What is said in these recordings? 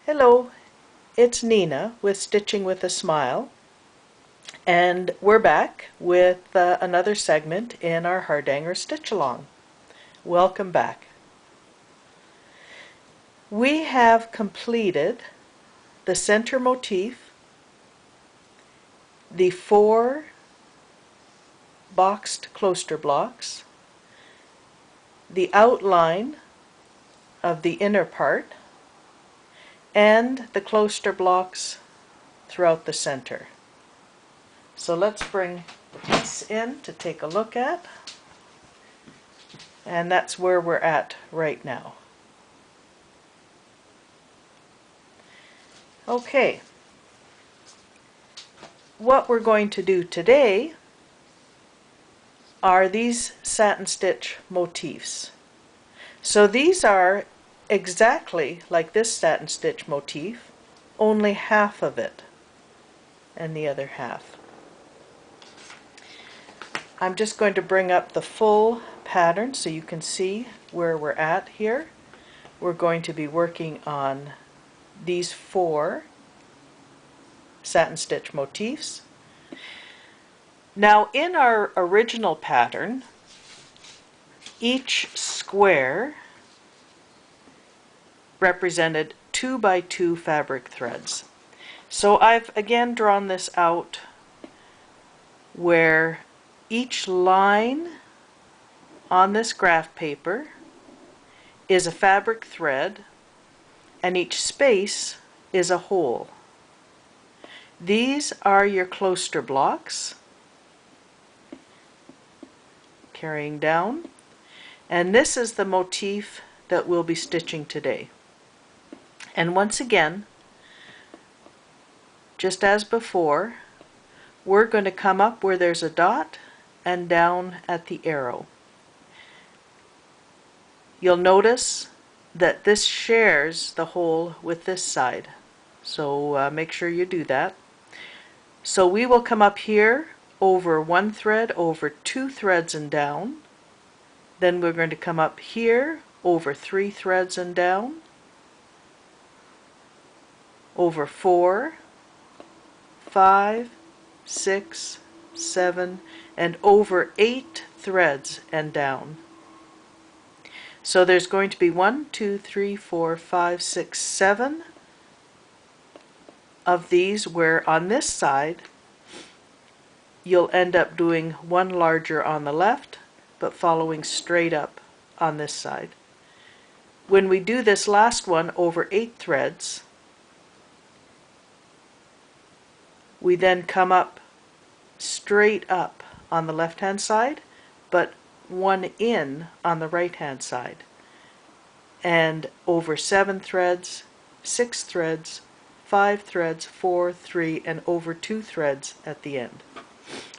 Hello, it's Nina with Stitching with a Smile, and we're back with another segment in our Hardanger Stitch-Along. Welcome back. We have completed the center motif, the 4 boxed kloster blocks, the outline of the inner part, and the kloster blocks throughout the center. So let's bring the piece in to take a look at, and that's where we're at right now. Okay, what we're going to do today are these satin stitch motifs. So these are exactly like this satin stitch motif, only half of it and the other half. I'm just going to bring up the full pattern so you can see where we're at here. We're going to be working on these 4 satin stitch motifs. Now in our original pattern, each square represented 2 by 2 fabric threads. So I've again drawn this out where each line on this graph paper is a fabric thread and each space is a hole. These are your kloster blocks, carrying down, and this is the motif that we'll be stitching today. And once again, just as before, we're going to come up where there's a dot and down at the arrow. You'll notice that this shares the hole with this side, so make sure you do that. So we will come up here over 1 thread, over 2 threads and down. Then we're going to come up here over 3 threads and down, over 4, 5, 6, 7, and over 8 threads and down. So there's going to be 1, 2, 3, 4, 5, 6, 7 of these, where on this side you'll end up doing 1 larger on the left, but following straight up on this side. When we do this last one over 8 threads, we then come up straight up on the left hand side, but 1 in on the right hand side, and over 7 threads, 6 threads, 5 threads, 4, 3, and over 2 threads at the end.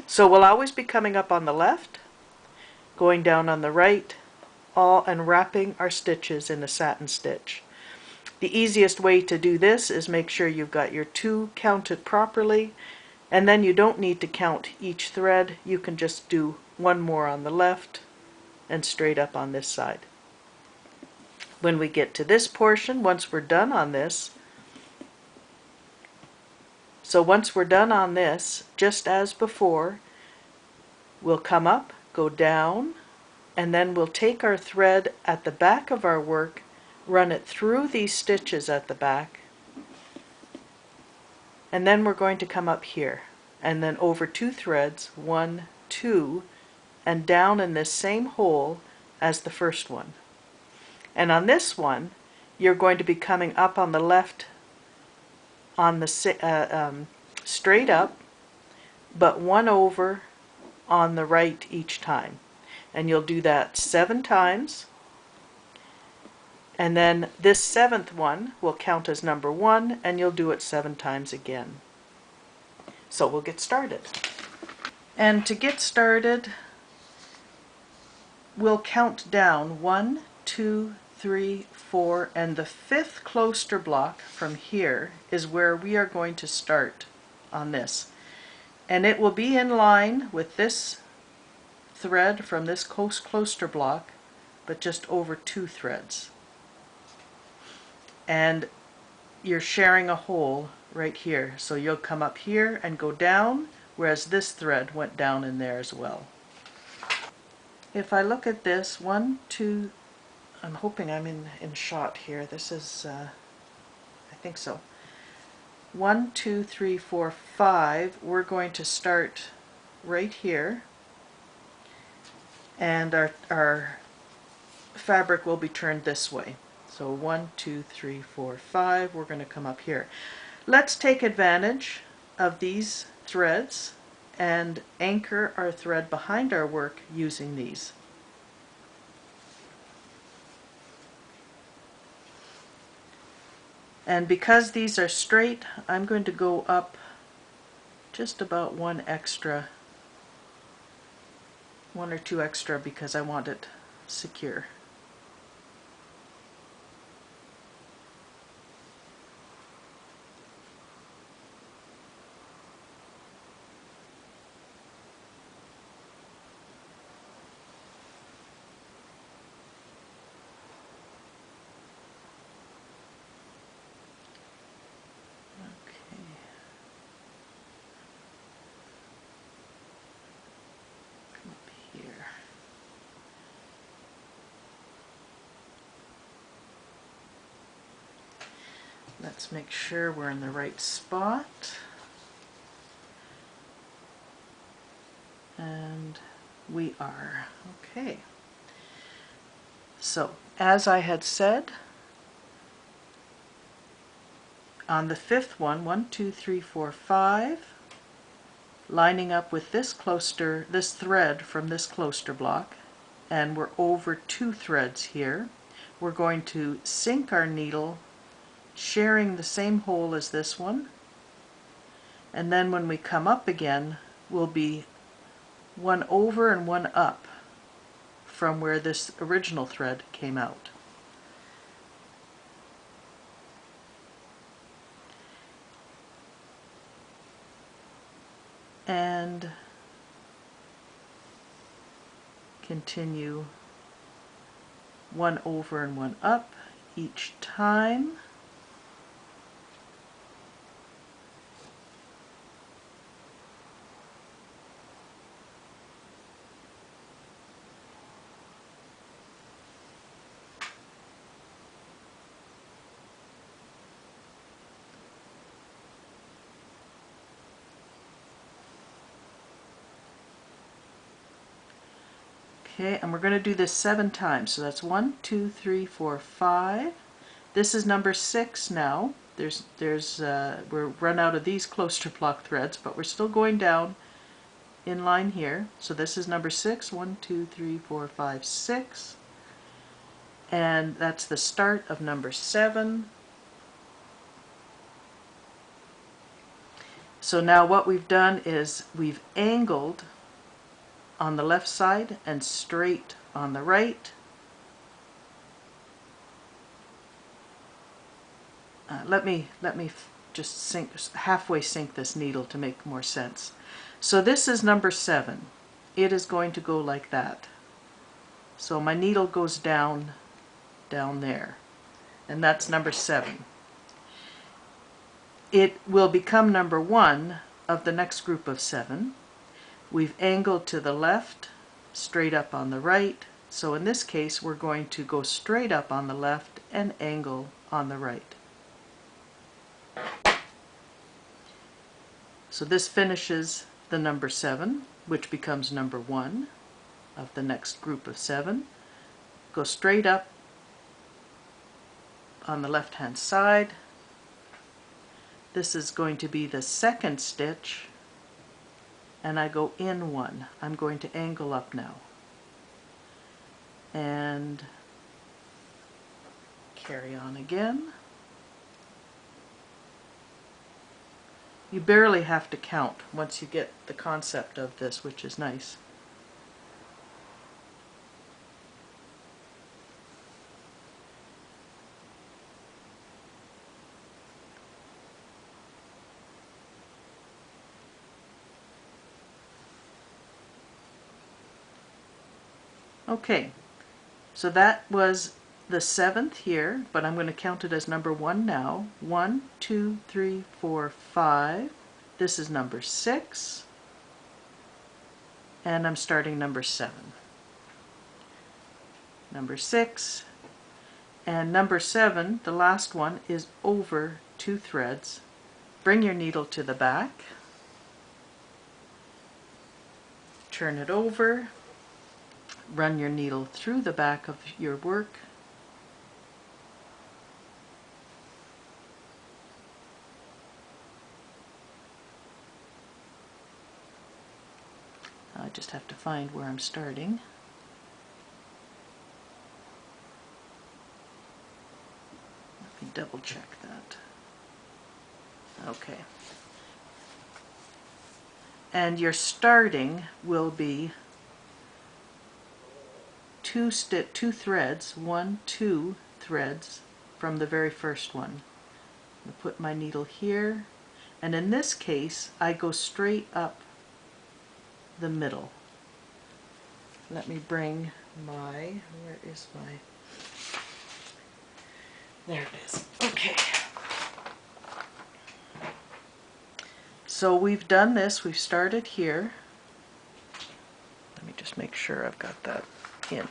So we'll always be coming up on the left, going down on the right, all and wrapping our stitches in a satin stitch. The easiest way to do this is make sure you've got your 2 counted properly, and then you don't need to count each thread. You can just do 1 more on the left and straight up on this side. When we get to this portion, once we're done on this, just as before, we'll come up, go down, and then we'll take our thread at the back of our work, run it through these stitches at the back, and then we're going to come up here and then over 2 threads, 1, 2, and down in this same hole as the first one. And on this one you're going to be coming up on the left on the straight up, but 1 over on the right each time, and you'll do that 7 times. And then this 7th one will count as number 1, and you'll do it 7 times again. So we'll get started. And to get started, we'll count down 1, 2, 3, 4, and the 5th kloster block from here is where we are going to start on this. And it will be in line with this thread from this kloster block, but just over 2 threads. And you're sharing a hole right here. So you'll come up here and go down, whereas this thread went down in there as well. If I look at this, 1, 2, I'm hoping I'm in shot here. This is, I think so. 1, 2, 3, 4, 5. We're going to start right here, and our fabric will be turned this way. So 1, 2, 3, 4, 5. We're going to come up here. Let's take advantage of these threads and anchor our thread behind our work using these. And because these are straight, I'm going to go up just about one or two extra, because I want it secure. Let's make sure we're in the right spot. And we are. Okay. So, as I had said, on the fifth one, 1, 2, 3, 4, 5, lining up with this kloster, this thread from this kloster block, and we're over 2 threads here. We're going to sink our needle, sharing the same hole as this one, and then when we come up again, we'll be 1 over and 1 up from where this original thread came out. And continue 1 over and 1 up each time. Okay, and we're going to do this 7 times. So that's 1, 2, 3, 4, 5. This is number 6 now. We're run out of these kloster block threads, but we're still going down in line here. So this is number 6. 1, 2, 3, 4, 5, 6. And that's the start of number 7. So now what we've done is we've angled on the left side and straight on the right. Let me just halfway sink this needle to make more sense. So this is number 7. It is going to go like that. So my needle goes down there, and that's number 7. It will become number 1 of the next group of 7. We've angled to the left, straight up on the right. So in this case, we're going to go straight up on the left and angle on the right. So this finishes the number 7, which becomes number 1 of the next group of 7. Go straight up on the left-hand side. This is going to be the second stitch, and I go in 1. I'm going to angle up now. And carry on again. You barely have to count once you get the concept of this, which is nice. Okay, so that was the 7th here, but I'm going to count it as number 1 now. 1, 2, 3, 4, 5. This is number 6. And I'm starting number 7. Number 6. And number 7, the last one, is over 2 threads. Bring your needle to the back. Turn it over. Run your needle through the back of your work. I just have to find where I'm starting. Let me double check that. Okay. And your starting will be two threads, 1, 2 threads from the very first one. I'll put my needle here, and in this case I go straight up the middle. Let me bring my, where is my, there it is. Okay. So we've done this, we've started here. Let me just make sure I've got that in.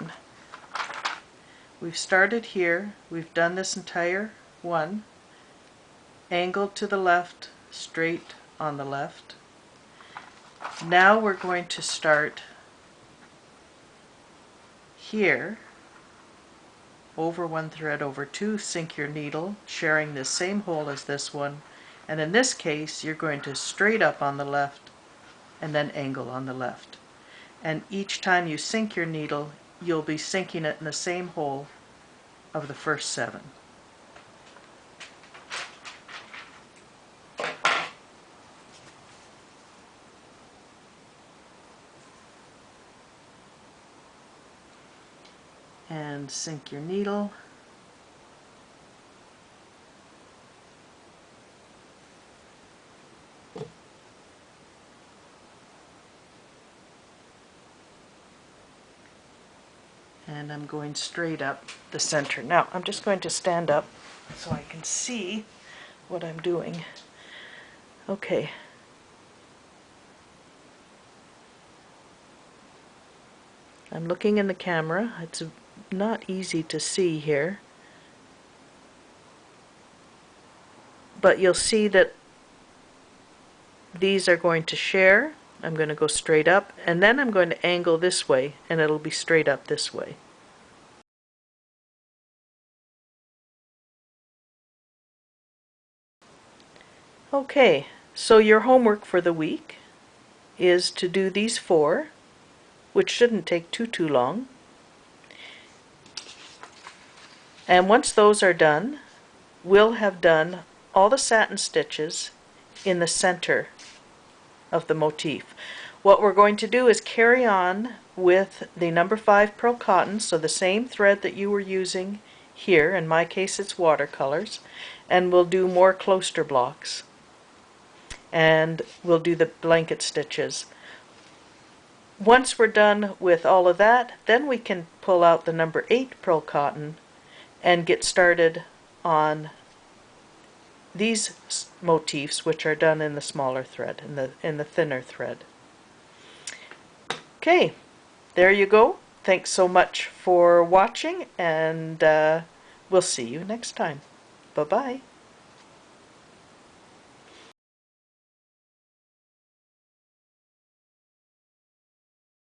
We've started here, we've done this entire one, angled to the left, straight on the left. Now we're going to start here, over 1 thread over 2, sink your needle, sharing the same hole as this one, and in this case you're going to straight up on the left and then angle on the left. And each time you sink your needle, you'll be sinking it in the same hole of the first 7. And sink your needle. And I'm going straight up the center. Now I'm just going to stand up so I can see what I'm doing. Okay. I'm looking in the camera. It's not easy to see here. But you'll see that these are going to share. I'm going to go straight up, and then I'm going to angle this way, and it'll be straight up this way. Okay, so your homework for the week is to do these 4, which shouldn't take too long. And once those are done, we'll have done all the satin stitches in the center of the motif. What we're going to do is carry on with the number 5 pearl cotton, so the same thread that you were using here, in my case it's watercolors, and we'll do more kloster blocks. And we'll do the blanket stitches. Once we're done with all of that, then we can pull out the number 8 pearl cotton and get started on these motifs, which are done in the smaller thread, in the thinner thread. Okay, there you go. Thanks so much for watching, and we'll see you next time. Bye-bye.